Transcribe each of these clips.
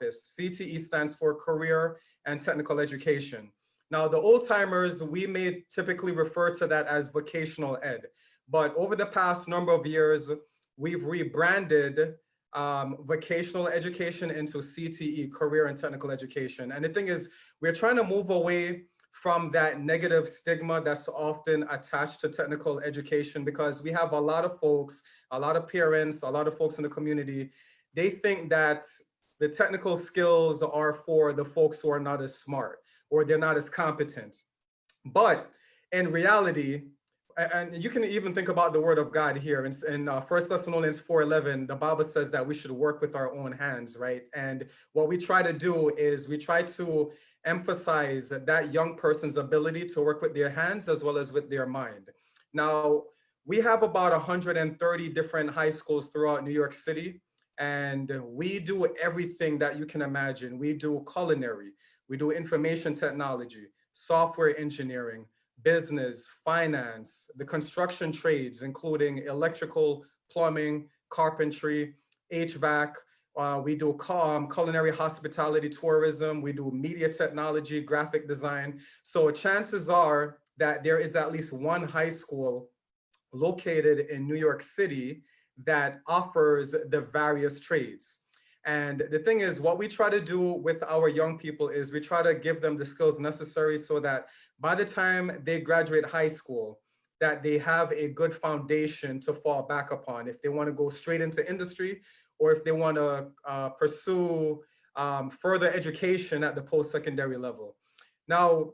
CTE stands for Career and Technical Education. Now, the old timers, we may typically refer to that as vocational ed. But over the past number of years, we've rebranded vocational education into CTE, Career and Technical Education. And the thing is, we're trying to move away from that negative stigma that's often attached to technical education, because we have a lot of folks, a lot of parents, a lot of folks in the community, they think that the technical skills are for the folks who are not as smart or they're not as competent. But in reality, and you can even think about the word of God here in 1 Thessalonians 4:11, the Bible says that we should work with our own hands, right? And what we try to do is we try to emphasize that young person's ability to work with their hands as well as with their mind. Now, we have about 130 different high schools throughout New York City, and we do everything that you can imagine. We do culinary, we do information technology, software engineering, business, finance, the construction trades, including electrical, plumbing, carpentry, HVAC. We do culinary, hospitality, tourism. We do media technology, graphic design. So chances are that there is at least one high school located in New York City that offers the various trades. And the thing is, what we try to do with our young people is we try to give them the skills necessary so that by the time they graduate high school, that they have a good foundation to fall back upon if they want to go straight into industry or if they want to pursue further education at the post-secondary level. Now,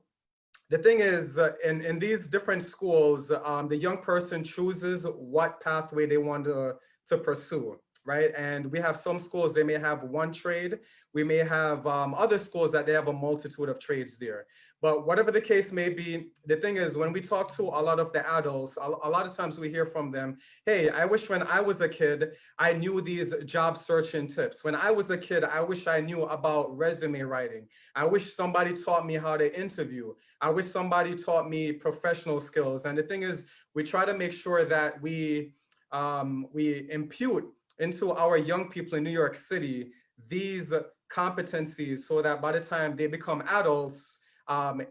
the thing is, in these different schools, the young person chooses what pathway they want to pursue, right? And we have some schools, they may have one trade. We may have other schools that they have a multitude of trades there. But whatever the case may be, the thing is, when we talk to a lot of the adults, a lot of times we hear from them, hey, I wish when I was a kid, I knew these job searching tips. When I was a kid, I wish I knew about resume writing. I wish somebody taught me how to interview. I wish somebody taught me professional skills. And the thing is, we try to make sure that we impute into our young people in New York City these competencies so that by the time they become adults,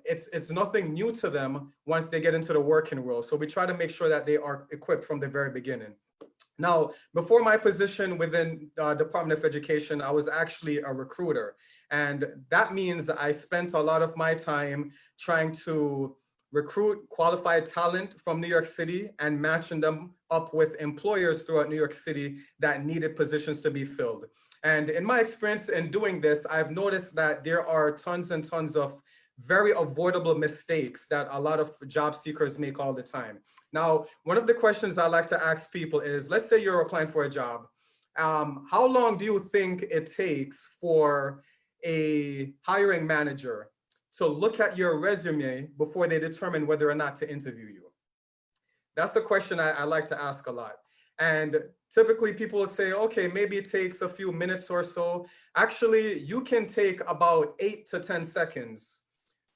it's nothing new to them once they get into the working world. So we try to make sure that they are equipped from the very beginning. Now, before my position within Department of Education, I was actually a recruiter. And that means I spent a lot of my time trying to recruit qualified talent from New York City and matching them up with employers throughout New York City that needed positions to be filled. And in my experience in doing this, I've noticed that there are tons and tons of very avoidable mistakes that a lot of job seekers make all the time. Now, one of the questions I like to ask people is, let's say you're applying for a job. How long do you think it takes for a hiring manager to look at your resume before they determine whether or not to interview you? That's the question I like to ask a lot. And typically people will say, okay, maybe it takes a few minutes or so. Actually, you can take about 8 to 10 seconds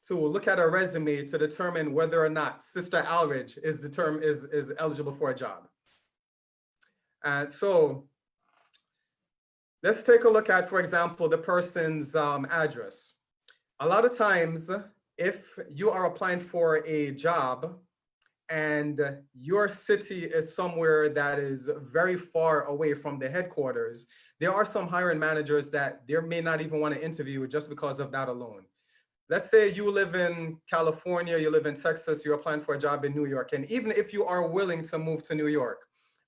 to look at a resume to determine whether or not Sister Alridge is eligible for a job. So let's take a look at, for example, the person's address. A lot of times, if you are applying for a job and your city is somewhere that is very far away from the headquarters, there are some hiring managers that they may not even want to interview you just because of that alone. Let's say you live in California, you live in Texas, you're applying for a job in New York. And even if you are willing to move to New York,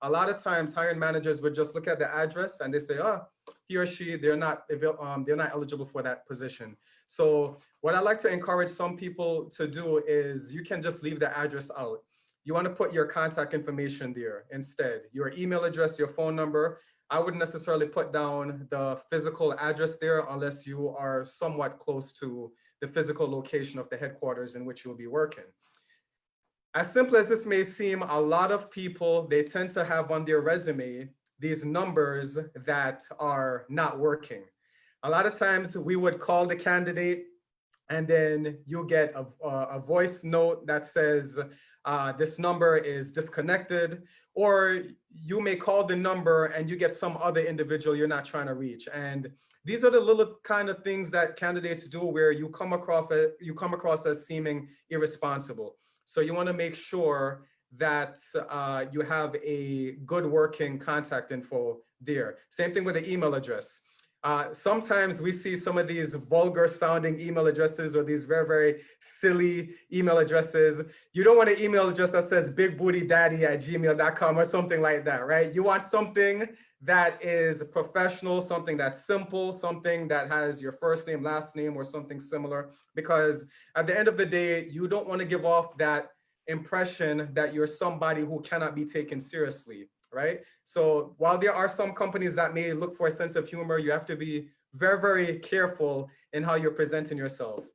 a lot of times hiring managers would just look at the address and they say, oh, he or she, they're not eligible for that position. So what I like to encourage some people to do is you can just leave the address out. You want to put your contact information there instead, your email address, your phone number. I wouldn't necessarily put down the physical address there unless you are somewhat close to the physical location of the headquarters in which you'll be working. As simple as this may seem, a lot of people, they tend to have on their resume these numbers that are not working. A lot of times we would call the candidate and then you get a voice note that says, this number is disconnected, or you may call the number and you get some other individual you're not trying to reach. And these are the little kind of things that candidates do where you come across as seeming irresponsible. So you want to make sure that you have a good working contact info there. Same thing with the email address. Sometimes we see some of these vulgar sounding email addresses or these very, very silly email addresses. You don't want an email address that says bigbootydaddy@gmail.com or something like that, right? You want something that is professional, something that's simple, something that has your first name, last name, or something similar. Because at the end of the day, you don't want to give off that impression that you're somebody who cannot be taken seriously, right? So while there are some companies that may look for a sense of humor, you have to be very, very careful in how you're presenting yourself.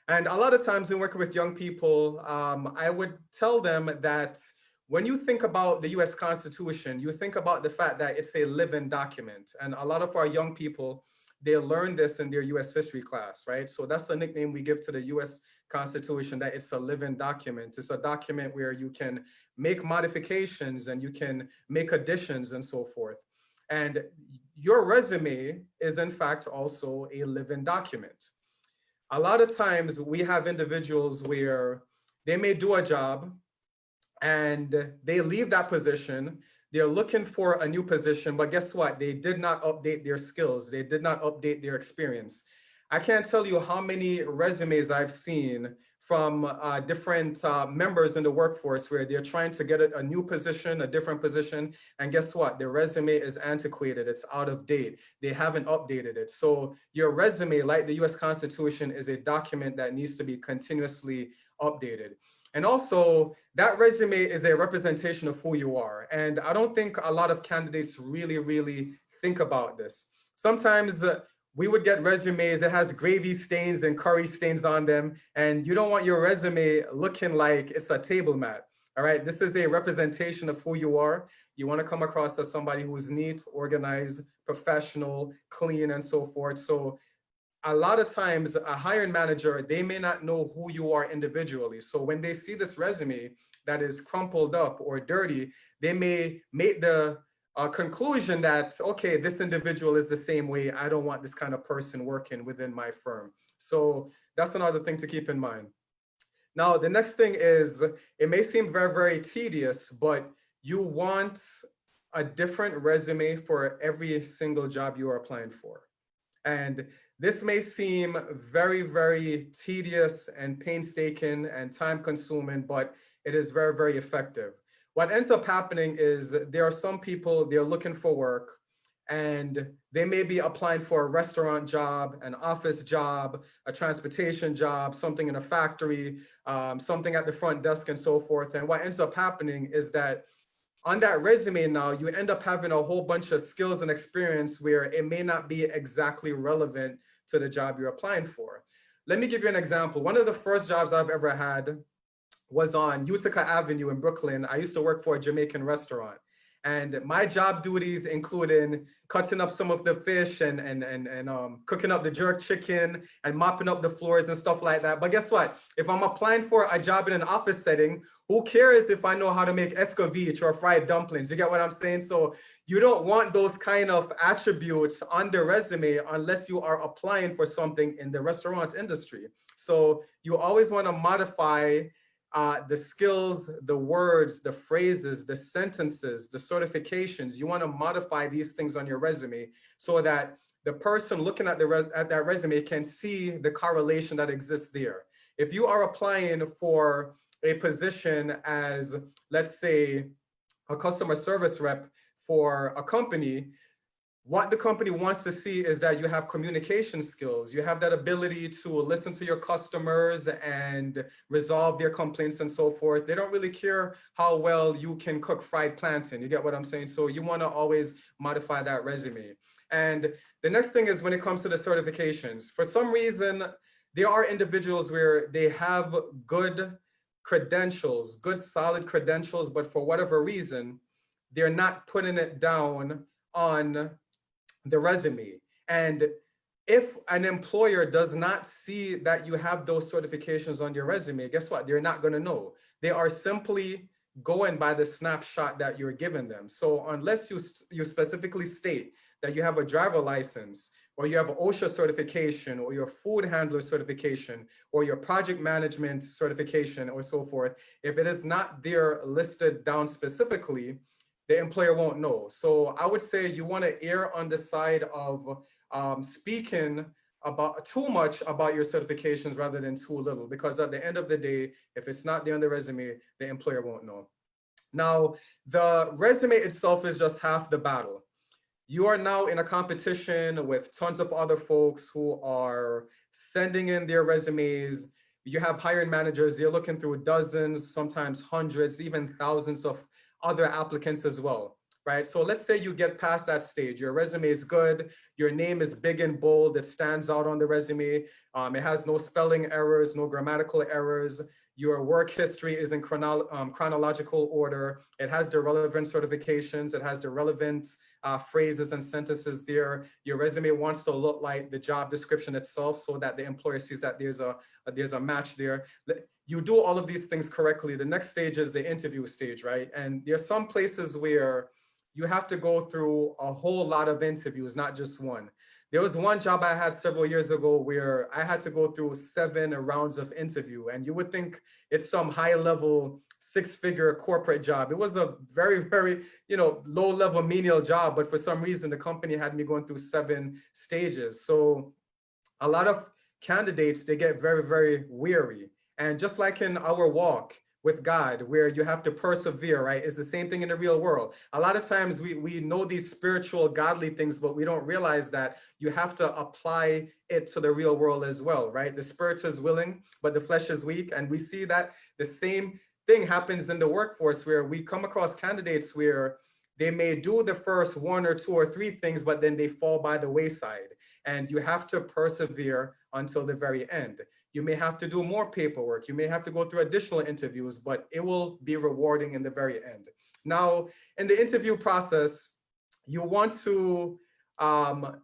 And a lot of times when working with young people, I would tell them that when you think about the US Constitution, you think about the fact that it's a living document. And a lot of our young people, they learn this in their US history class, right? So that's the nickname we give to the US Constitution, that it's a living document. It's a document where you can make modifications and you can make additions and so forth. And your resume is in fact also a living document. A lot of times we have individuals where they may do a job and they leave that position. They're looking for a new position, but guess what? They did not update their skills. They did not update their experience. I can't tell you how many resumes I've seen from different members in the workforce where they're trying to get a new position, a different position, and guess what? Their resume is antiquated, it's out of date. They haven't updated it. So your resume, like the US Constitution, is a document that needs to be continuously updated. And also, that resume is a representation of who you are. And I don't think a lot of candidates really, really think about this. Sometimes we would get resumes that has gravy stains and curry stains on them, and you don't want your resume looking like it's a table mat. All right, this is a representation of who you are. You want to come across as somebody who's neat, organized, professional, clean, and so forth. So a lot of times a hiring manager, they may not know who you are individually. So when they see this resume that is crumpled up or dirty, they may make the conclusion that, okay, this individual is the same way. I don't want this kind of person working within my firm. So that's another thing to keep in mind. Now, the next thing is, it may seem very, very tedious, but you want a different resume for every single job you are applying for. And this may seem very, very tedious and painstaking and time consuming, but it is very, very effective. What ends up happening is there are some people, they're looking for work and they may be applying for a restaurant job, an office job, a transportation job, something in a factory, something at the front desk and so forth. And what ends up happening is that on that resume now, you end up having a whole bunch of skills and experience where it may not be exactly relevant to the job you're applying for. Let me give you an example. One of the first jobs I've ever had was on Utica Avenue in Brooklyn. I used to work for a Jamaican restaurant. And my job duties included cutting up some of the fish and cooking up the jerk chicken and mopping up the floors and stuff like that. But guess what? If I'm applying for a job in an office setting, who cares if I know how to make escovitch or fried dumplings? You get what I'm saying? So you don't want those kind of attributes on the resume unless you are applying for something in the restaurant industry. So you always want to modify the skills, the words, the phrases, the sentences, the certifications. You want to modify these things on your resume so that the person looking at that resume can see the correlation that exists there. If you are applying for a position as, let's say, a customer service rep for a company, what the company wants to see is that you have communication skills. You have that ability to listen to your customers and resolve their complaints and so forth. They don't really care how well you can cook fried plantain. You get what I'm saying? So you want to always modify that resume. And the next thing is when it comes to the certifications. For some reason, there are individuals where they have good credentials, good solid credentials, but for whatever reason, they're not putting it down on the resume. And if an employer does not see that you have those certifications on your resume, guess what? They're not going to know. They are simply going by the snapshot that you're giving them. So unless you specifically state that you have a driver license, or you have OSHA certification, or your food handler certification, or your project management certification, or so forth, if it is not there listed down specifically, the employer won't know. So I would say you want to err on the side of speaking about too much about your certifications rather than too little, because at the end of the day, if it's not there on the resume, the employer won't know. Now, the resume itself is just half the battle. You are now in a competition with tons of other folks who are sending in their resumes. You have hiring managers, they're looking through dozens, sometimes hundreds, even thousands of other applicants as well, right? So let's say you get past that stage. Your resume is good. Your name is big and bold. It stands out on the resume. It has no spelling errors, no grammatical errors. Your work history is in chronological order. It has the relevant certifications. It has the relevant phrases and sentences there. Your resume wants to look like the job description itself so that the employer sees that there's a match there. You do all of these things correctly. The next stage is the interview stage, right? And there's some places where you have to go through a whole lot of interviews, not just one. There was one job I had several years ago where I had to go through 7 rounds of interview, and you would think it's some high level 6-figure corporate job. It was a very, very, low level menial job, but for some reason the company had me going through 7 stages. So a lot of candidates, they get very, very weary. And just like in our walk with God, where you have to persevere, right? It's the same thing in the real world. A lot of times we know these spiritual, godly things, but we don't realize that you have to apply it to the real world as well, right? The spirit is willing, but the flesh is weak. And we see that the same thing happens in the workforce, where we come across candidates where they may do the first 1 or 2 or 3 things, but then they fall by the wayside. And you have to persevere until the very end. You may have to do more paperwork. You may have to go through additional interviews, but it will be rewarding in the very end. Now, in the interview process, you want to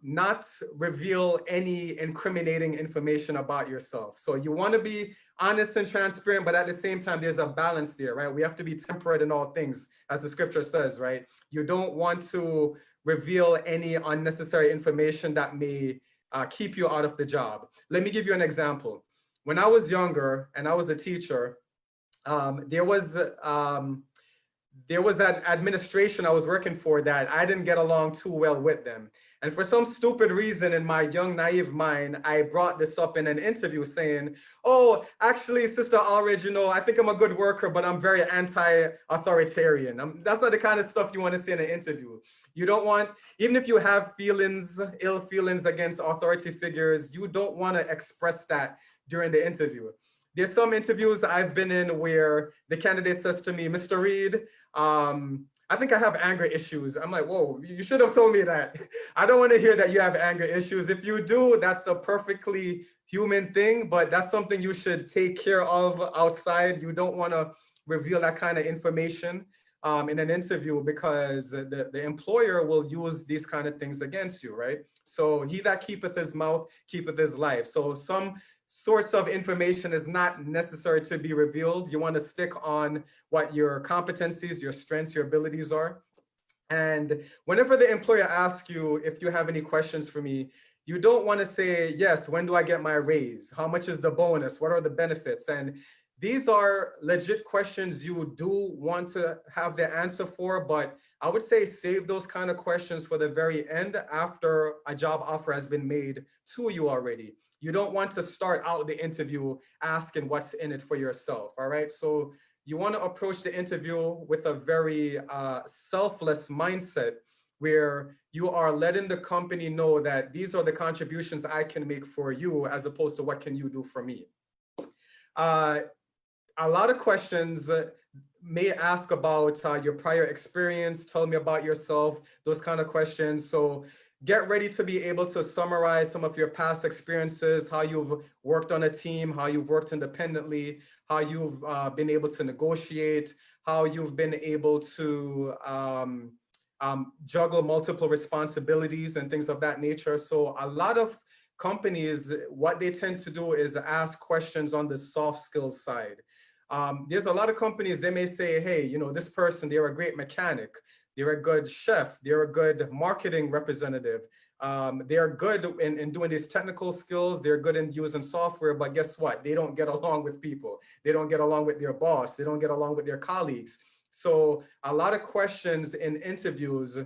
not reveal any incriminating information about yourself. So you want to be honest and transparent, but at the same time, there's a balance there, right? We have to be temperate in all things, as the scripture says, right? You don't want to reveal any unnecessary information that may keep you out of the job. Let me give you an example. When I was younger and I was a teacher, there was an administration I was working for that I didn't get along too well with them. And for some stupid reason in my young, naive mind, I brought this up in an interview saying, oh, actually, Sister Aldridge, I think I'm a good worker, but I'm very anti-authoritarian. That's not the kind of stuff you want to say in an interview. You don't want, even if you have feelings, ill feelings against authority figures, you don't want to express that during the interview. There's some interviews I've been in where the candidate says to me, Mr. Reid, I think I have anger issues. I'm like, whoa, you should have told me that. I don't want to hear that you have anger issues. If you do, that's a perfectly human thing, but that's something you should take care of outside. You don't want to reveal that kind of information in an interview, because the employer will use these kind of things against you, right? So he that keepeth his mouth, keepeth his life. So some sorts of information is not necessary to be revealed. You want to stick on what your competencies, your strengths, your abilities are. And whenever the employer asks you if you have any questions for me, you don't want to say, yes, when do I get my raise? How much is the bonus? What are the benefits? And these are legit questions you do want to have the answer for, but I would say save those kind of questions for the very end, after a job offer has been made to you already. You don't want to start out the interview asking what's in it for yourself, all right? So you want to approach the interview with a very selfless mindset, where you are letting the company know that these are the contributions I can make for you, as opposed to what can you do for me. A lot of questions may ask about your prior experience, tell me about yourself, those kind of questions. So get ready to be able to summarize some of your past experiences, how you've worked on a team, how you've worked independently, how you've been able to negotiate, how you've been able to juggle multiple responsibilities and things of that nature. So a lot of companies, what they tend to do is ask questions on the soft skills side. There's a lot of companies, they may say, hey, you know, this person, they're a great mechanic, they're a good chef, they're a good marketing representative. They're good in doing these technical skills, they're good in using software, but guess what? They don't get along with people. They don't get along with their boss. They don't get along with their colleagues. So a lot of questions in interviews,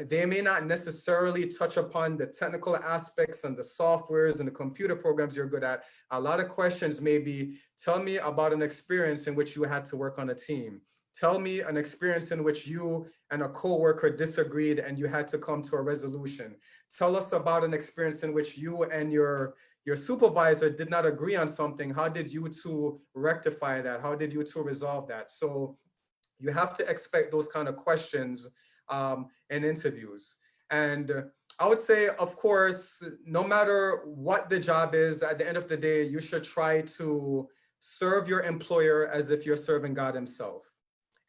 they may not necessarily touch upon the technical aspects and the softwares and the computer programs you're good at. A lot of questions may be, tell me about an experience in which you had to work on a team. Tell me an experience in which you and a coworker disagreed and you had to come to a resolution. Tell us about an experience in which you and your supervisor did not agree on something. How did you two rectify that? How did you two resolve that? So you have to expect those kind of questions in interviews. And I would say, of course, no matter what the job is, at the end of the day, you should try to serve your employer as if you're serving God himself.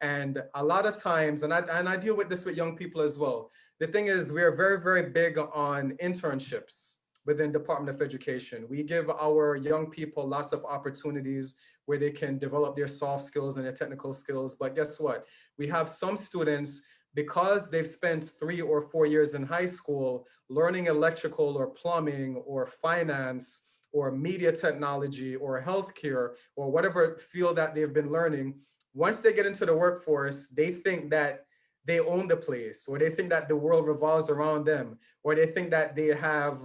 And a lot of times, and I deal with this with young people as well. The thing is, we're very, very big on internships within Department of Education. We give our young people lots of opportunities where they can develop their soft skills and their technical skills. But guess what? We have some students, because they've spent 3 or 4 years in high school learning electrical or plumbing or finance or media technology or healthcare or whatever field that they've been learning. Once they get into the workforce, they think that they own the place, or they think that the world revolves around them, or they think that they have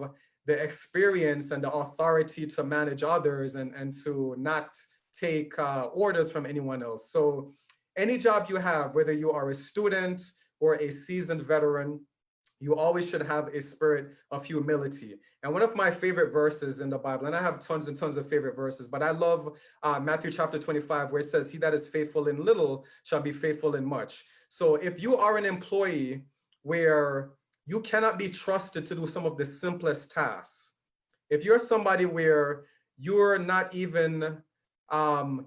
the experience and the authority to manage others and to not take orders from anyone else. So any job you have, whether you are a student or a seasoned veteran, you always should have a spirit of humility. And one of my favorite verses in the Bible, and I have tons and tons of favorite verses, but I love Matthew chapter 25, where it says, he that is faithful in little shall be faithful in much. So if you are an employee where you cannot be trusted to do some of the simplest tasks, if you're somebody where you're not even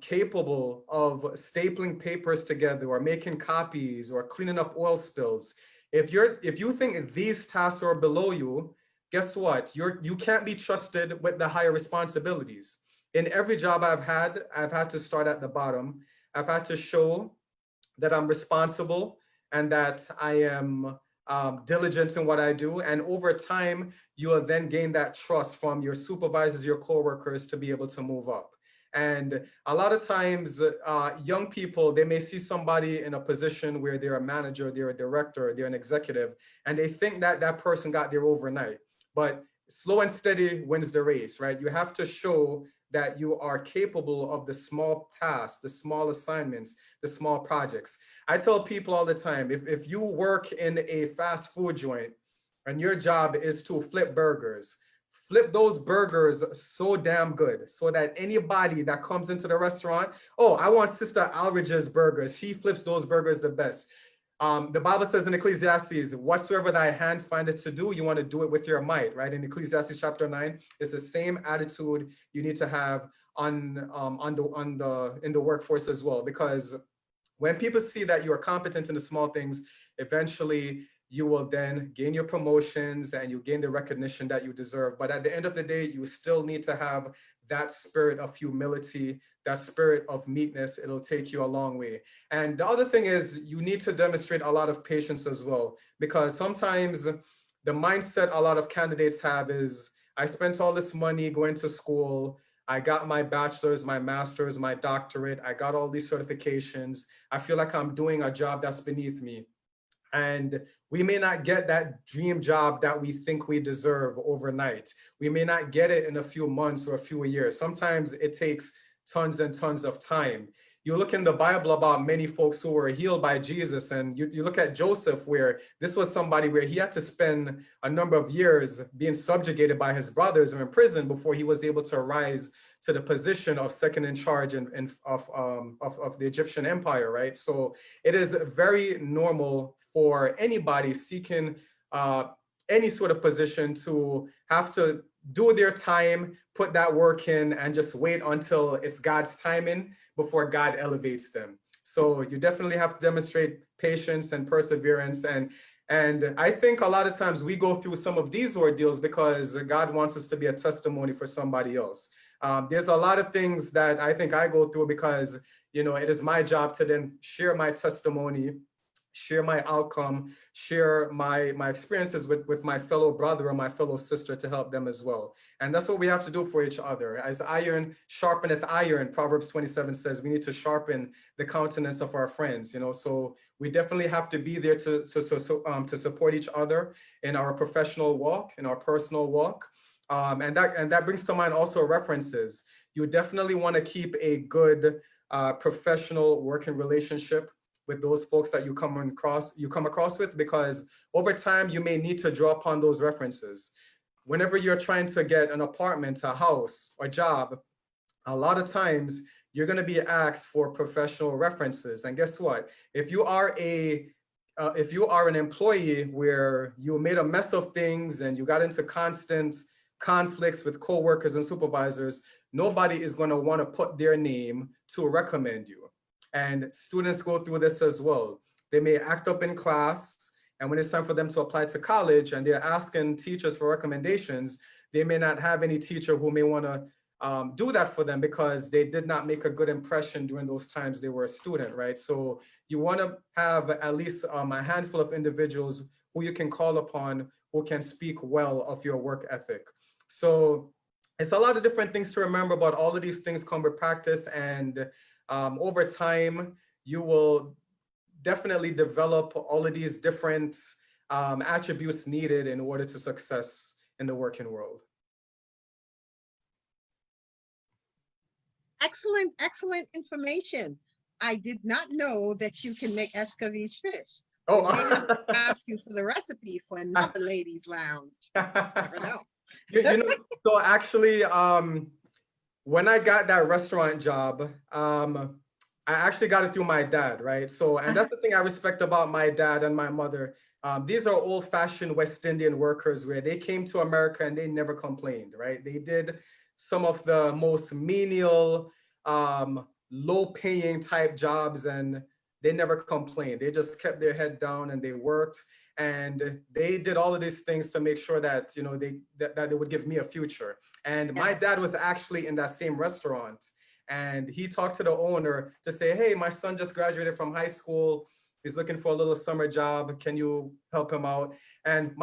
capable of stapling papers together or making copies or cleaning up oil spills, if you think these tasks are below you, guess what? You can't be trusted with the higher responsibilities. In every job I've had to start at the bottom. I've had to show that I'm responsible and that I am diligent in what I do. And over time, you will then gain that trust from your supervisors, your coworkers, to be able to move up. And a lot of times, young people, they may see somebody in a position where they're a manager, they're a director, they're an executive, and they think that that person got there overnight. But slow and steady wins the race, right? You have to show that you are capable of the small tasks, the small assignments, the small projects. I tell people all the time, if you work in a fast food joint and your job is to flip burgers, flip those burgers so damn good so that anybody that comes into the restaurant, oh, I want Sister Alridge's burgers. She flips those burgers the best. The Bible says in Ecclesiastes, whatsoever thy hand findeth to do, you want to do it with your might, right? In Ecclesiastes chapter 9, it's the same attitude you need to have in the workforce as well. Because when people see that you are competent in the small things, eventually you will then gain your promotions and you gain the recognition that you deserve. But at the end of the day, you still need to have that spirit of humility, that spirit of meekness. It'll take you a long way. And the other thing is you need to demonstrate a lot of patience as well, because sometimes the mindset a lot of candidates have is, I spent all this money going to school, I got my bachelor's, my master's, my doctorate, I got all these certifications, I feel like I'm doing a job that's beneath me. And we may not get that dream job that we think we deserve overnight. We may not get it in a few months or a few years. Sometimes it takes tons and tons of time. You look in the Bible about many folks who were healed by Jesus, and you look at Joseph, where this was somebody where he had to spend a number of years being subjugated by his brothers or in prison before he was able to rise to the position of second in charge of the Egyptian empire, right? So it is very normal for anybody seeking any sort of position to have to do their time, put that work in, and just wait until it's God's timing before God elevates them. So you definitely have to demonstrate patience and perseverance. And And I think a lot of times we go through some of these ordeals because God wants us to be a testimony for somebody else. There's a lot of things that I think I go through because, it is my job to then share my testimony, share my outcome, share my experiences with my fellow brother or my fellow sister to help them as well. And that's what we have to do for each other. As iron sharpeneth iron, Proverbs 27 says we need to sharpen the countenance of our friends, so we definitely have to be there to support each other in our professional walk, in our personal walk. And that brings to mind also references. You definitely want to keep a good professional working relationship with those folks that you come across with, because over time you may need to draw upon those references. Whenever you're trying to get an apartment, a house, or job, a lot of times you're going to be asked for professional references. And guess what? If you are an employee where you made a mess of things and you got into constant conflicts with coworkers and supervisors, nobody is going to want to put their name to recommend you. And students go through this as well. They may act up in class, and when it's time for them to apply to college and they're asking teachers for recommendations, they may not have any teacher who may want to do that for them because they did not make a good impression during those times they were a student, right? So you want to have at least a handful of individuals who you can call upon, who can speak well of your work ethic. So it's a lot of different things to remember, but all of these things come with practice, and over time, you will definitely develop all of these different attributes needed in order to success in the working world. Excellent, excellent information. I did not know that you can make escabeche fish. Oh, I may have to ask you for the recipe for another ladies' lounge. Never know. So actually, when I got that restaurant job, I actually got it through my dad, right? So, and that's the thing I respect about my dad and my mother. These are old-fashioned West Indian workers where they came to America and they never complained, right? They did some of the most menial, low-paying type jobs, and they never complained. They just kept their head down and they worked, and they did all of these things to make sure that that they would give me a future. And my dad was actually in that same restaurant, and he talked to the owner to say, hey, my son just graduated from high school. He's looking for a little summer job. Can you help him out? And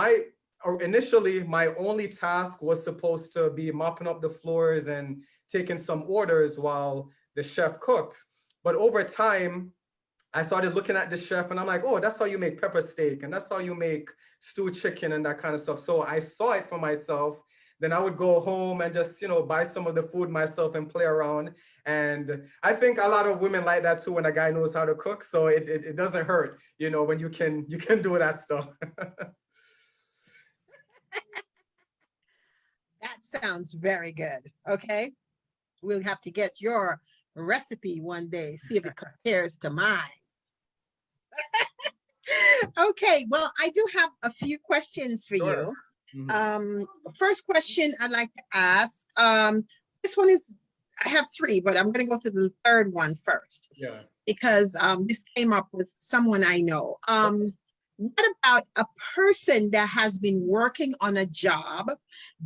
initially, my only task was supposed to be mopping up the floors and taking some orders while the chef cooked. But over time, I started looking at the chef and I'm like, oh, that's how you make pepper steak and that's how you make stewed chicken and that kind of stuff. So I saw it for myself. Then I would go home and just, buy some of the food myself and play around. And I think a lot of women like that too when a guy knows how to cook. So it doesn't hurt, when you can do that stuff. That sounds very good. Okay. We'll have to get your recipe one day, see if it compares to mine. Okay, well, I do have a few questions for you. Mm-hmm. First question I'd like to ask, this one is, I have three, but I'm going to go to the third one first. Yeah. Because this came up with someone I know. What about a person that has been working on a job,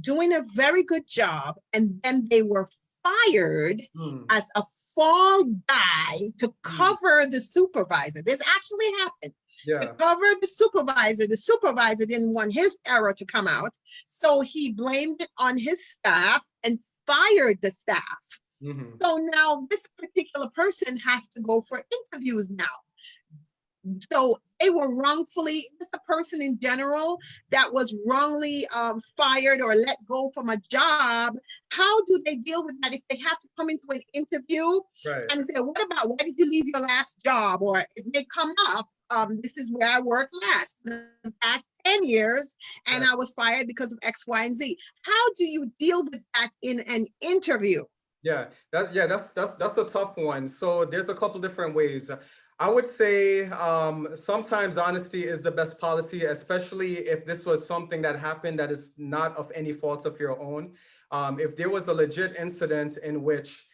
doing a very good job, and then they were fired as a fall guy to cover the supervisor? This actually happened. Yeah. To cover the supervisor didn't want his error to come out, so he blamed it on his staff and fired the staff. Mm-hmm. So now this particular person has to go for interviews now. So they were wrongfully, this a person in general that was wrongly fired or let go from a job. How do they deal with that if they have to come into an interview and say, what about, why did you leave your last job? Or if they come up, this is where I worked last, the past 10 years, and I was fired because of X, Y, and Z. How do you deal with that in an interview? Yeah, that's a tough one. So there's a couple different ways. I would say sometimes honesty is the best policy, especially if this was something that happened that is not of any fault of your own. If there was a legit incident in which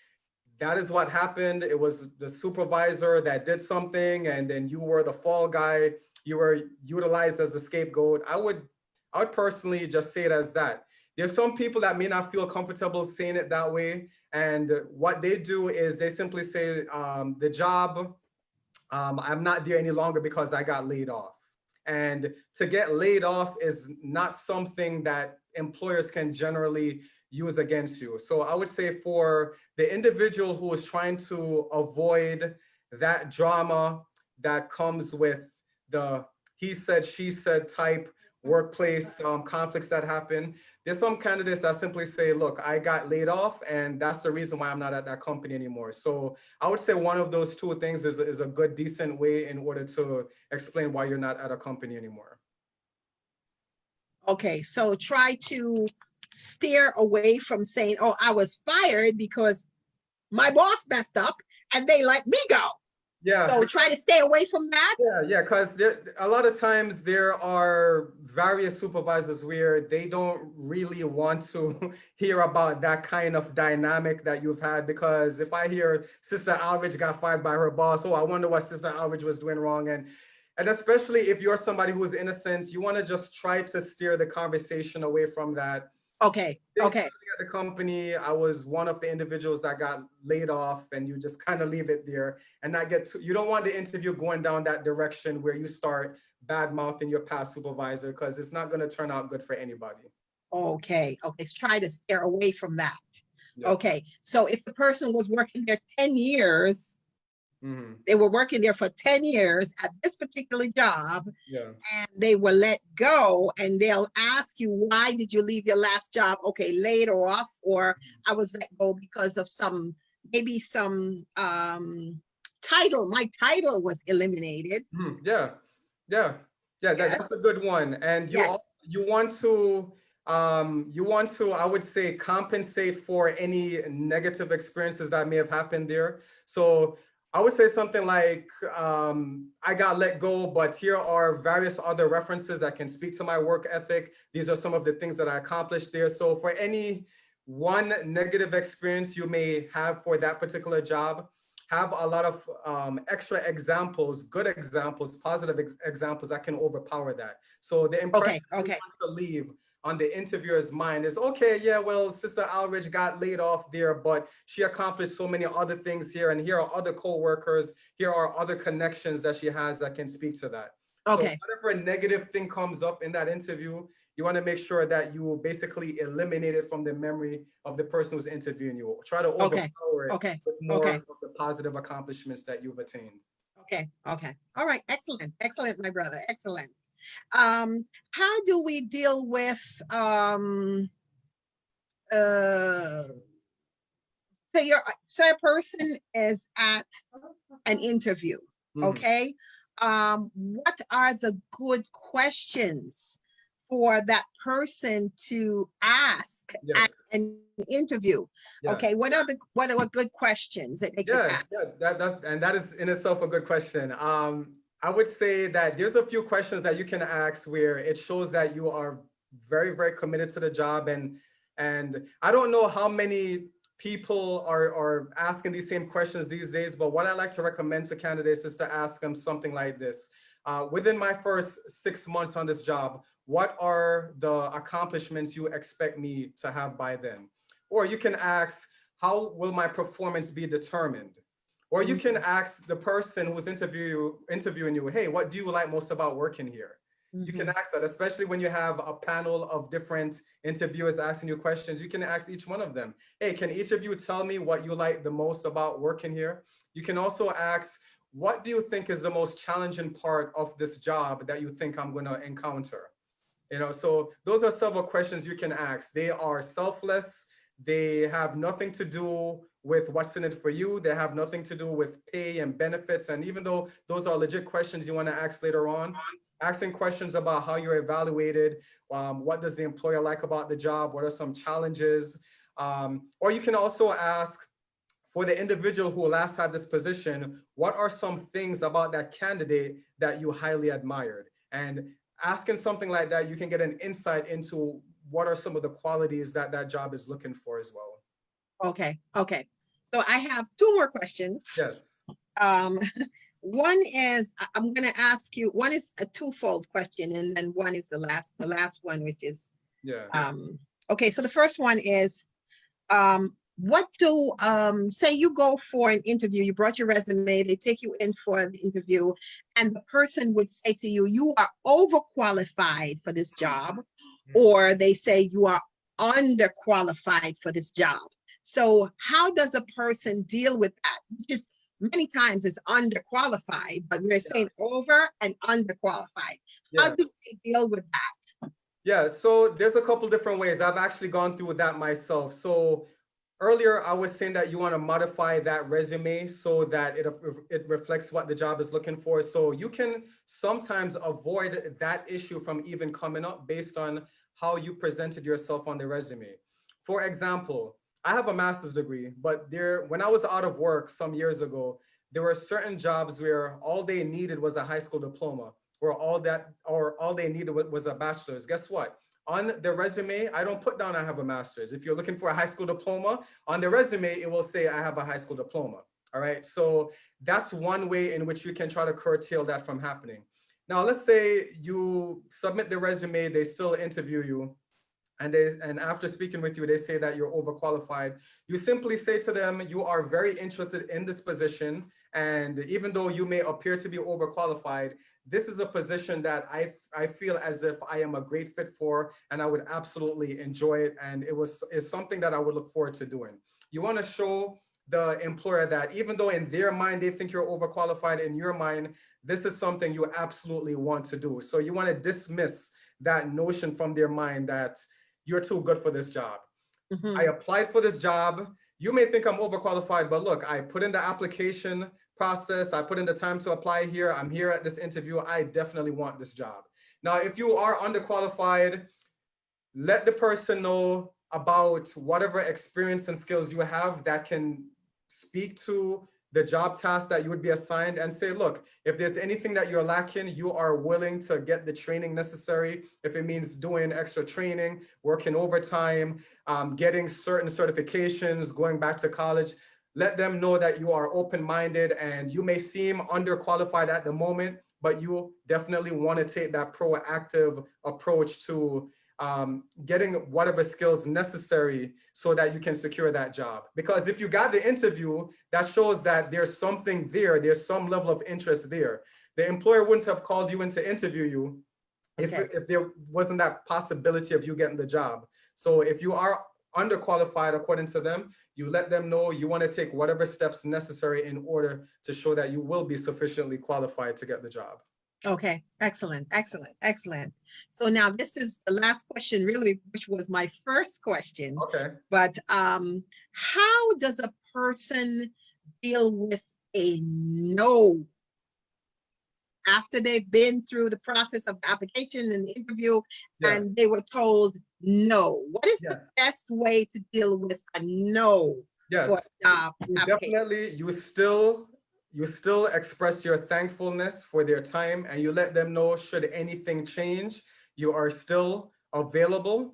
that is what happened, it was the supervisor that did something and then you were the fall guy, you were utilized as a scapegoat. I would personally just say it as that. There's some people that may not feel comfortable saying it that way. And what they do is they simply say, the job, I'm not there any longer because I got laid off. And to get laid off is not something that employers can generally use against you. So I would say for the individual who is trying to avoid that drama that comes with the he said, she said type workplace conflicts that happen, there's some candidates that simply say, look, I got laid off and that's the reason why I'm not at that company anymore. So I would say one of those two things is a good, decent way in order to explain why you're not at a company anymore. Okay, so try to steer away from saying, oh, I was fired because my boss messed up and they let me go. Yeah. So try to stay away from that. Yeah, because a lot of times there are various supervisors where they don't really want to hear about that kind of dynamic that you've had. Because if I hear Sister Aldridge got fired by her boss, oh, I wonder what Sister Aldridge was doing wrong. And especially if you're somebody who's innocent, you want to just try to steer the conversation away from that. Okay. Okay. At the company, I was one of the individuals that got laid off, and you just kind of leave it there and not get to, you don't want the interview going down that direction where you start bad mouthing your past supervisor, because it's not going to turn out good for anybody. Okay. Okay. Try to steer away from that. Yeah. Okay. So if the person was working there 10 years, they were working there for 10 years at this particular job, and they were let go, and they'll ask you, why did you leave your last job? Okay, laid off, or I was let go because of maybe some title. My title was eliminated. That's a good one. And you want to, I would say, compensate for any negative experiences that may have happened there. So I would say something like, I got let go, but here are various other references that can speak to my work ethic. These are some of the things that I accomplished there. So for any one negative experience you may have for that particular job, have a lot of extra examples, good examples, positive examples that can overpower that. So the impression you want to leave on the interviewer's mind is, okay, yeah, well, Sister Aldridge got laid off there, but she accomplished so many other things here, and here are other co-workers, here are other connections that she has that can speak to that. Okay. So whatever a negative thing comes up in that interview, you want to make sure that you basically eliminate it from the memory of the person who's interviewing you. Try to overpower it with more of the positive accomplishments that you've attained. Okay. All right. Excellent, my brother. Excellent. How do we deal with so a person is at an interview, okay? What are the good questions for that person to ask at an interview? Okay, what are good questions that they could ask? That is in itself a good question. I would say that there's a few questions that you can ask where it shows that you are very, very committed to the job. And I don't know how many people are asking these same questions these days, but what I like to recommend to candidates is to ask them something like this. Within my first 6 months on this job, what are the accomplishments you expect me to have by then? Or you can ask, how will my performance be determined? Or you can ask the person who's interviewing you, hey, what do you like most about working here? You can ask that, especially when you have a panel of different interviewers asking you questions. You can ask each one of them, hey, can each of you tell me what you like the most about working here? You can also ask, what do you think is the most challenging part of this job that you think I'm going to encounter? So those are several questions you can ask. They are selfless. They have nothing to do with what's in it for you. They have nothing to do with pay and benefits. And even though those are legit questions you want to ask later on, asking questions about how you're evaluated, what does the employer like about the job, what are some challenges? Or you can also ask, for the individual who last had this position, what are some things about that candidate that you highly admired? And asking something like that, you can get an insight into what are some of the qualities that that job is looking for as well. Okay. So I have 2 more questions. Yes. One is, I'm going to ask you, one is a twofold question, and then one is the last one, which is, Yeah. Okay, so the first one is, what do, say you go for an interview, you brought your resume, they take you in for the interview, and the person would say to you, you are overqualified for this job, or they say you are underqualified for this job. So how does a person deal with that? Which is many times is underqualified, but we're saying over and underqualified. How Yeah. do they deal with that? Yeah, so there's a couple different ways. I've actually gone through that myself. So earlier, I was saying that you want to modify that resume so that it reflects what the job is looking for. So you can sometimes avoid that issue from even coming up based on how you presented yourself on the resume. For example, I have a master's degree, but when I was out of work some years ago, there were certain jobs where all they needed was a high school diploma, or all they needed was a bachelor's. Guess what? On the resume, I don't put down I have a master's. If you're looking for a high school diploma, on the resume, it will say I have a high school diploma. All right. So that's one way in which you can try to curtail that from happening. Now, let's say you submit the resume, they still interview you, and after speaking with you, they say that you're overqualified. You simply say to them, you are very interested in this position, and even though you may appear to be overqualified, this is a position that I feel as if I am a great fit for, and I would absolutely enjoy it, and it's something that I would look forward to doing. You want to show the employer that even though in their mind they think you're overqualified, in your mind this is something you absolutely want to do. So you want to dismiss that notion from their mind that you're too good for this job. I applied for this job. You may think I'm overqualified, but look, I put in the application process. I put in the time to apply here. I'm here at this interview. I definitely want this job. Now, if you are underqualified, let the person know about whatever experience and skills you have that can speak to the job task that you would be assigned, and say, look, if there's anything that you're lacking, you are willing to get the training necessary. If it means doing extra training, working overtime, getting certain certifications, going back to college, let them know that you are open-minded and you may seem underqualified at the moment, but you definitely want to take that proactive approach to getting whatever skills necessary so that you can secure that job. Because if you got the interview, that shows that there's something there, there's some level of interest there. The employer wouldn't have called you in to interview you if there wasn't that possibility of you getting the job. So if you are underqualified according to them, you let them know you want to take whatever steps necessary in order to show that you will be sufficiently qualified to get the job. Okay, excellent, excellent, excellent. So now this is the last question, really, which was my first question. Okay. But how does a person deal with a no after they've been through the process of the application and the interview, and they were told no? What is the best way to deal with a no for a job application? Definitely, you still express your thankfulness for their time, and you let them know should anything change, you are still available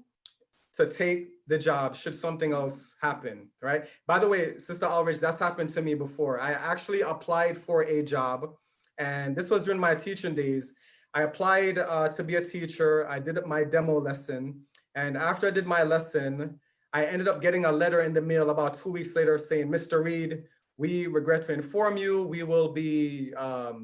to take the job should something else happen, right? By the way, Sister Aldridge, that's happened to me before. I actually applied for a job, and this was during my teaching days. I applied to be a teacher. I did my demo lesson, and after I did my lesson, I ended up getting a letter in the mail about 2 weeks later saying, Mr. Reid, we regret to inform you, we will be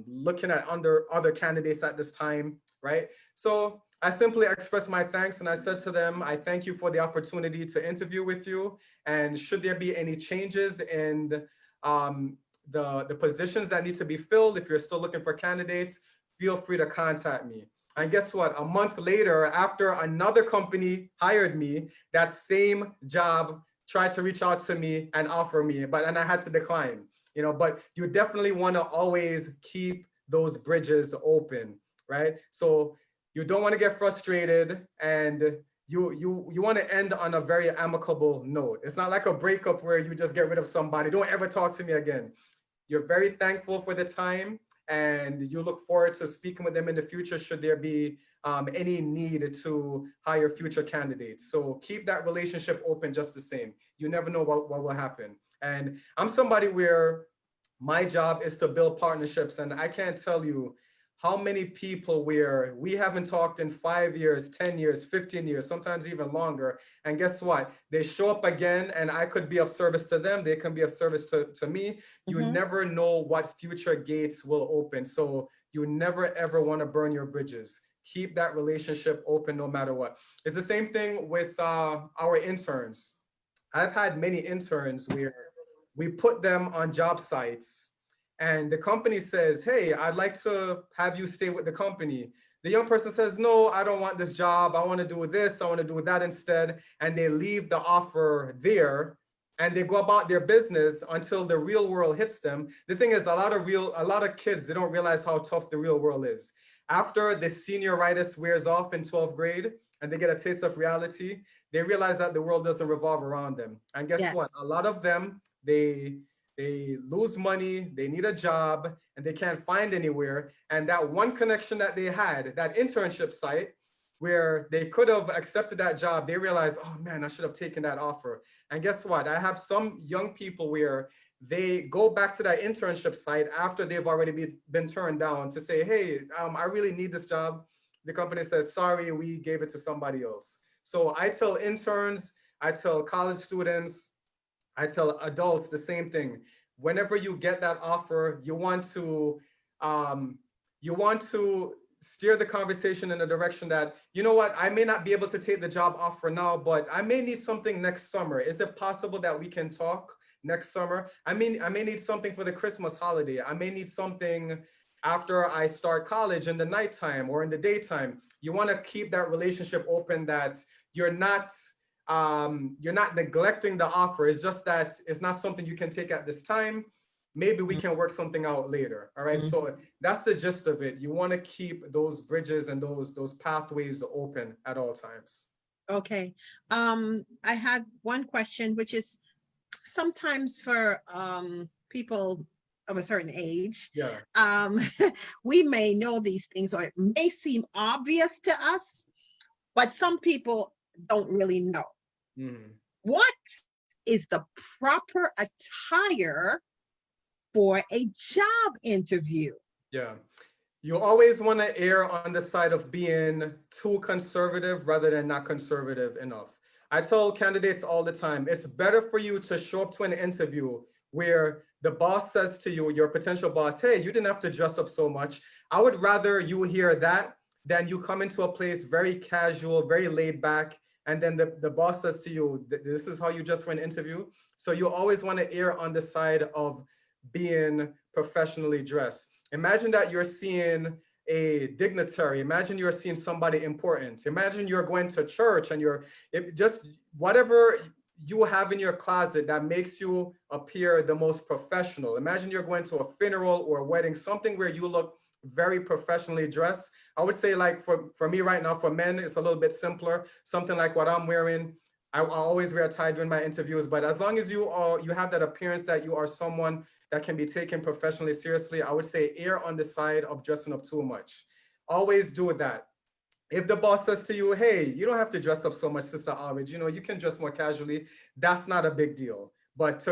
looking at other candidates at this time, right? So I simply expressed my thanks and I said to them, I thank you for the opportunity to interview with you. And should there be any changes in the positions that need to be filled, if you're still looking for candidates, feel free to contact me. And guess what? A month later, after another company hired me, that same job tried to reach out to me and offer me, and I had to decline. But you definitely want to always keep those bridges open, right? So you don't want to get frustrated, and you want to end on a very amicable note. It's not like a breakup where you just get rid of somebody. Don't ever talk to me again. You're very thankful for the time, and you look forward to speaking with them in the future should there be any need to hire future candidates. So keep that relationship open just the same. You never know what will happen. And I'm somebody where My job is to build partnerships. And I can't tell you how many people where we haven't talked in 5 years, 10 years, 15 years, sometimes even longer. And guess what? They show up again and I could be of service to them. They can be of service to me. You never know what future gates will open. So you never, ever want to burn your bridges. Keep that relationship open no matter what. It's the same thing with our interns. I've had many interns where we put them on job sites and the company says, hey, I'd like to have you stay with the company. The young person says, no, I don't want this job. I want to do this. I want to do that instead. And they leave the offer there and they go about their business until the real world hits them. The thing is, a lot of kids, they don't realize how tough the real world is. After the senioritis wears off in 12th grade and they get a taste of reality, they realize that the world doesn't revolve around them. And guess what? A lot of them, they lose money, they need a job, and they can't find anywhere. And that one connection that they had, that internship site, where they could have accepted that job, they realize, oh man, I should have taken that offer. And guess what? I have some young people where they go back to that internship site after they've already been turned down to say, hey, I really need this job. The company says, sorry, we gave it to somebody else. So I tell interns, I tell college students, I tell adults the same thing. Whenever you get that offer, you want to steer the conversation in a direction that, you know what, I may not be able to take the job offer now, but I may need something next summer. Is it possible that we can talk next summer? I may need something for the Christmas holiday. I may need something after I start college in the nighttime or in the daytime. You want to keep that relationship open, that you're not neglecting the offer. It's just that it's not something you can take at this time. Maybe we can work something out later. All right. So that's the gist of it. You want to keep those bridges and those pathways open at all times. Okay. I had one question, which is sometimes for people of a certain age, we may know these things or it may seem obvious to us, but some people don't really know. What is the proper attire for a job interview? Yeah. You always want to err on the side of being too conservative rather than not conservative enough. I tell candidates all the time, it's better for you to show up to an interview where the boss says to you, your potential boss, hey, you didn't have to dress up so much. I would rather you hear that than you come into a place very casual, very laid back, and then the boss says to you, this is how you just for an interview. So you always want to err on the side of being professionally dressed. Imagine that you're seeing a dignitary. Imagine you're seeing somebody important. Imagine you're going to church and just whatever you have in your closet that makes you appear the most professional. Imagine you're going to a funeral or a wedding, something where you look very professionally dressed. I would say, like for me right now, for men, it's a little bit simpler. Something like what I'm wearing. I always wear a tie during my interviews, but as long as you have that appearance that you are someone that can be taken professionally seriously, I would say err on the side of dressing up too much. Always do that. If the boss says to you, hey, you don't have to dress up so much, Sister Aldridge, you can dress more casually, that's not a big deal. But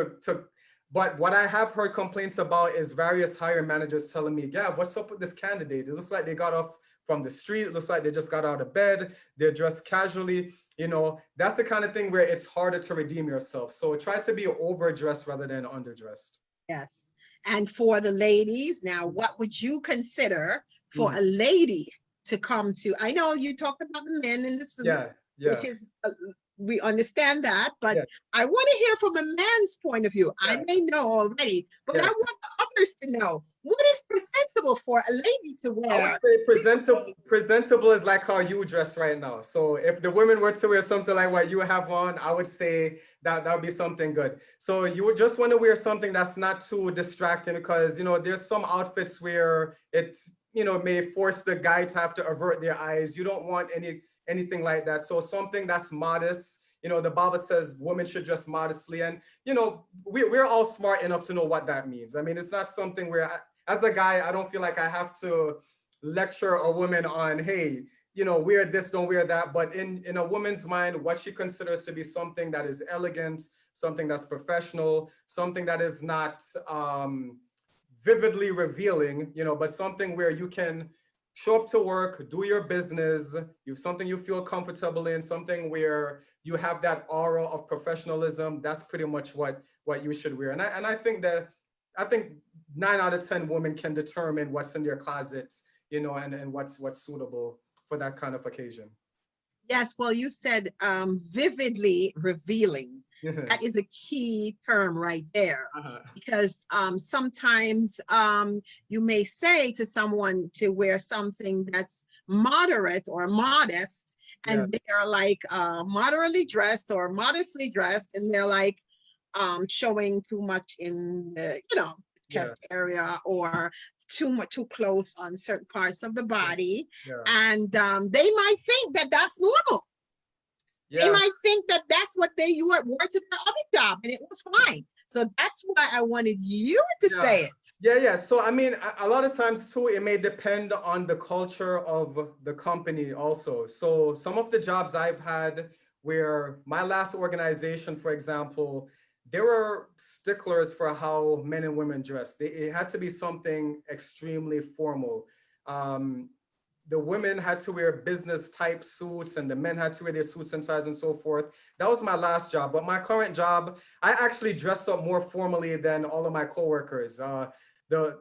but what I have heard complaints about is various hiring managers telling me, yeah, what's up with this candidate? It looks like they got off from the street. It looks like they just got out of bed. They're dressed casually. That's the kind of thing where it's harder to redeem yourself. So try to be overdressed rather than underdressed. Yes. And for the ladies, now, what would you consider for a lady to come to? I know you talked about the men in the suit, which is, we understand that, but I want to hear from a man's point of view. I may know already, but I want the others to know. What is presentable for a lady to wear? I would say presentable is like how you dress right now. So if the women were to wear something like what you have on, I would say that would be something good. So you would just want to wear something that's not too distracting, because there's some outfits where it may force the guy to have to avert their eyes. You don't want anything like that. So something that's modest. The Bible says women should dress modestly, and we're all smart enough to know what that means. I mean, it's not something where as a guy, I don't feel like I have to lecture a woman on, hey, wear this, don't wear that. But in a woman's mind, what she considers to be something that is elegant, something that's professional, something that is not vividly revealing, you know, but something where you can show up to work, do your business, something you feel comfortable in, something where you have that aura of professionalism. That's pretty much what you should wear. And I think 9 out of 10 women can determine what's in their closets, you know, and what's suitable for that kind of occasion. Yes, well, you said vividly revealing. That is a key term right there. Because sometimes you may say to someone to wear something that's moderate or modest, and they're like moderately dressed or modestly dressed, and they're like showing too much in the, you know, chest area, or too close on certain parts of the body. And they might think that that's normal. They might think that that's what they wore to the other job, and it was fine. So that's why I wanted you to say it. Yeah. So I mean, a lot of times too, it may depend on the culture of the company also. So some of the jobs I've had, where my last organization, for example, there were sticklers for how men and women dressed. It had to be something extremely formal. The women had to wear business type suits, and the men had to wear their suits and ties and so forth. That was my last job. But my current job, I actually dress up more formally than all of my coworkers.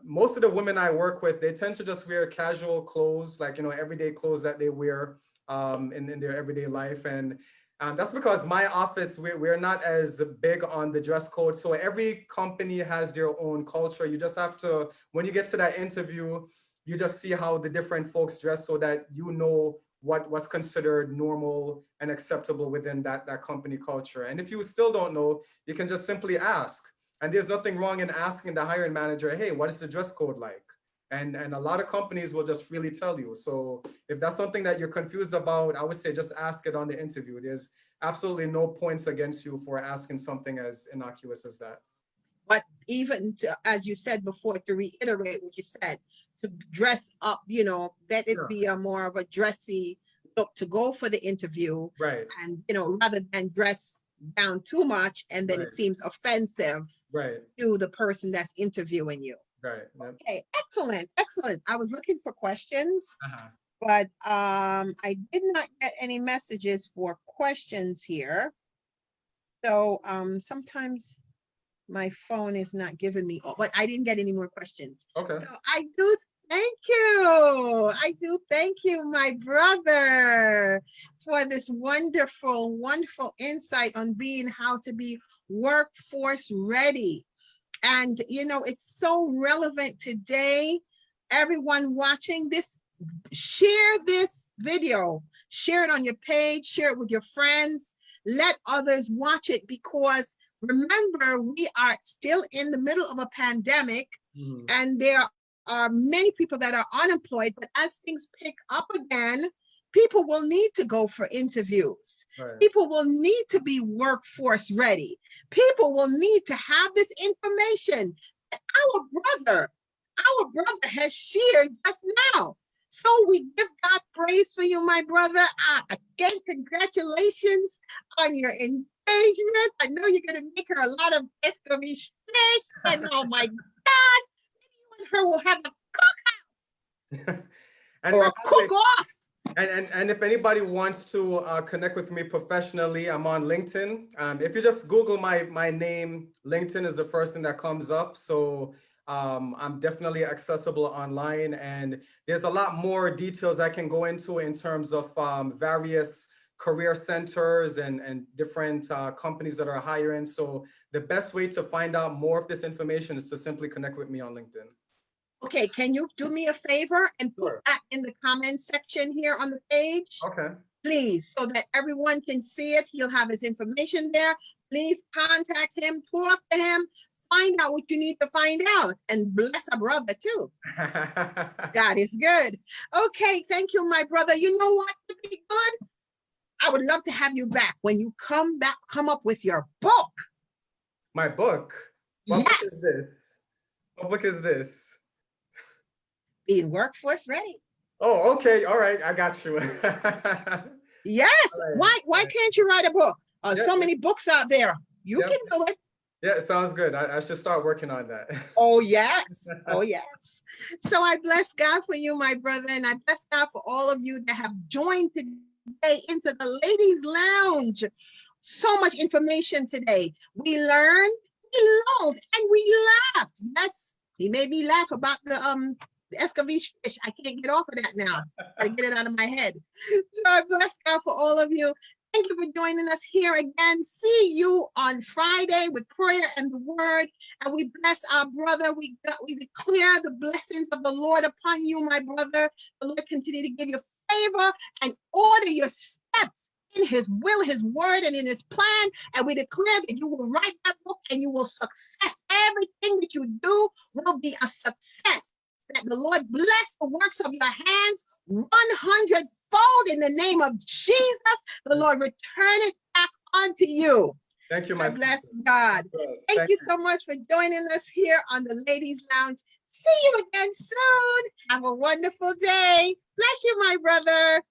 Most of the women I work with, they tend to just wear casual clothes, like, you know, everyday clothes that they wear in their everyday life. And that's because my office, we're not as big on the dress code. So every company has their own culture. You just have to, when you get to that interview, you just see how the different folks dress, so that you know what's considered normal and acceptable within that company culture. And if you still don't know, you can just simply ask. And there's nothing wrong in asking the hiring manager, hey, what is the dress code like? And a lot of companies will just really tell you. So if that's something that you're confused about, I would say just ask it on the interview. There's absolutely no points against you for asking something as innocuous as that. But even to, as you said before, to reiterate what you said, to dress up, you know, let it be a more of a dressy look to go for the interview. Right. And, you know, rather than dress down too much and then it seems offensive to the person that's interviewing you. Right. Okay, excellent. I was looking for questions, but I did not get any messages for questions here. So sometimes my phone is not giving me, but I didn't get any more questions. Okay. So I do thank you. My brother, for this wonderful insight on being how to be workforce ready. And, you know, it's so relevant today. Everyone watching this, share this video, share it on your page, share it with your friends, let others watch it, because remember, we are still in the middle of a pandemic, and there are many people that are unemployed, but as things pick up again, people will need to go for interviews. People will need to be workforce ready. People will need to have this information that our brother has shared just now. So we give God praise for you, my brother. Again, congratulations on your engagement. I know you're going to make her a lot of escovitch fish, and oh my gosh, maybe you and her will have a cookout or a cook-off. And if anybody wants to connect with me professionally, I'm on LinkedIn. If you just Google my name, LinkedIn is the first thing that comes up. So I'm definitely accessible online, and there's a lot more details I can go into in terms of various career centers and different companies that are hiring. So the best way to find out more of this information is to simply connect with me on LinkedIn. Okay, can you do me a favor and put that in the comment section here on the page? Okay. Please, so that everyone can see it. He'll have his information there. Please contact him, talk to him, find out what you need to find out, and bless a brother too. God is good. Okay, thank you, my brother. You know what would be good? I would love to have you back when you come up with your book. My book? What book is this? What book is this? Being workforce ready. Oh, okay. All right. I got you. Yes. Right. Why can't you write a book? So many books out there. You can do it. Yeah, it sounds good. I should start working on that. Oh, yes. Oh, yes. So I bless God for you, my brother, and I bless God for all of you that have joined today into the Ladies Lounge. So much information today. We learned, we learned, and we laughed. Yes, he made me laugh about the escovitch fish. I can't get off of that now. I get it out of my head. So I bless God for all of you. Thank you for joining us here again. See you on Friday with prayer and the word. And we bless our brother. We declare the blessings of the Lord upon you, my brother. The Lord continue to give you favor and order your steps in his will, his word, and in his plan. And we declare that you will write that book and you will success. Everything that you do will be a success. That the Lord bless the works of your hands 100-fold in the name of Jesus. The Lord return it back unto you. Thank you, my God bless sister. God. Yes, Thank you so much for joining us here on the Ladies Lounge. See you again soon. Have a wonderful day. Bless you, my brother.